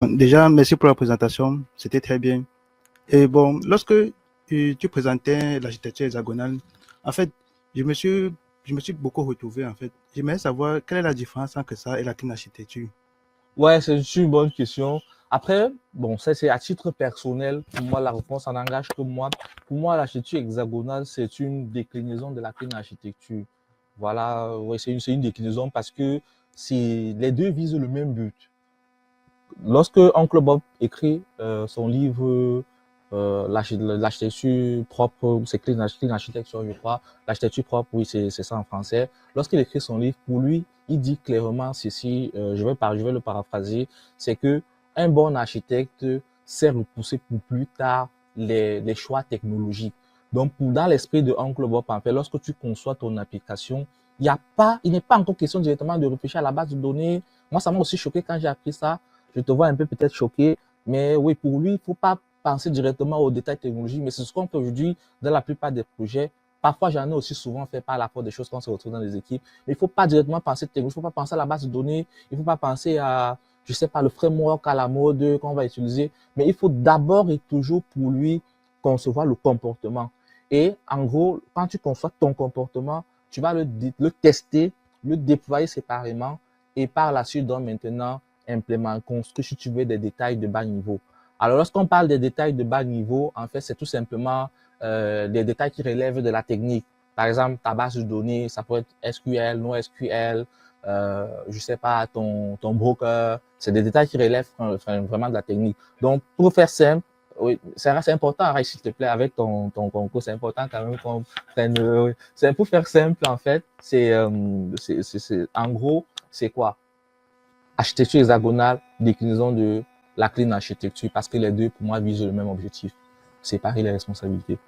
Déjà, merci pour la présentation, c'était très bien. Et bon, lorsque tu présentais l'architecture hexagonale, en fait, je me suis, je me suis beaucoup retrouvé, en fait. J'aimerais savoir quelle est la différence entre ça et la clean architecture. Ouais, c'est une bonne question. Après, bon, ça c'est à titre personnel. Pour moi, la réponse en engage que moi. Pour moi, l'architecture hexagonale, c'est une déclinaison de la clean architecture. Voilà, ouais, c'est une déclinaison parce que les deux visent le même but. Lorsque Oncle Bob écrit son livre l'architecture propre, c'est Clean Architecture, je crois. L'architecture propre, oui, c'est ça en français. Lorsqu'il écrit son livre, pour lui, il dit clairement ceci, je vais le paraphraser, c'est que un bon architecte sait repousser pour plus tard les choix technologiques. Donc, dans l'esprit de Oncle Bob, en fait, lorsque tu conçois ton application, il n'est pas encore question directement de réfléchir à la base de données. Moi, ça m'a aussi choqué quand j'ai appris ça. Je te vois un peu peut-être choqué, mais oui, pour lui, il ne faut pas penser directement aux détails technologiques, mais c'est ce qu'on fait aujourd'hui dans la plupart des projets. Parfois, j'en ai aussi souvent fait par la force des choses quand on se retrouve dans les équipes. Mais il ne faut pas directement penser technologie, il ne faut pas penser à la base de données, il ne faut pas penser à, je ne sais pas, le framework à la mode qu'on va utiliser, mais il faut d'abord et toujours pour lui concevoir le comportement. Et en gros, quand tu conçois ton comportement, tu vas le tester, le déployer séparément et par la suite, donc maintenant, implément, construire, si tu veux, des détails de bas niveau. Alors, lorsqu'on parle des détails de bas niveau, en fait, c'est tout simplement des détails qui relèvent de la technique. Par exemple, ta base de données, ça peut être SQL, NoSQL, je sais pas, ton broker. C'est des détails qui relèvent vraiment de la technique. Donc, pour faire simple, oui, c'est important, Ray, s'il te plaît, avec ton concours, c'est important quand même qu'on prenne. C'est pour faire simple, en fait, en gros, c'est quoi? Architecture hexagonale, déclinaison de la clean architecture, parce que les deux, pour moi, visent le même objectif, séparer les responsabilités.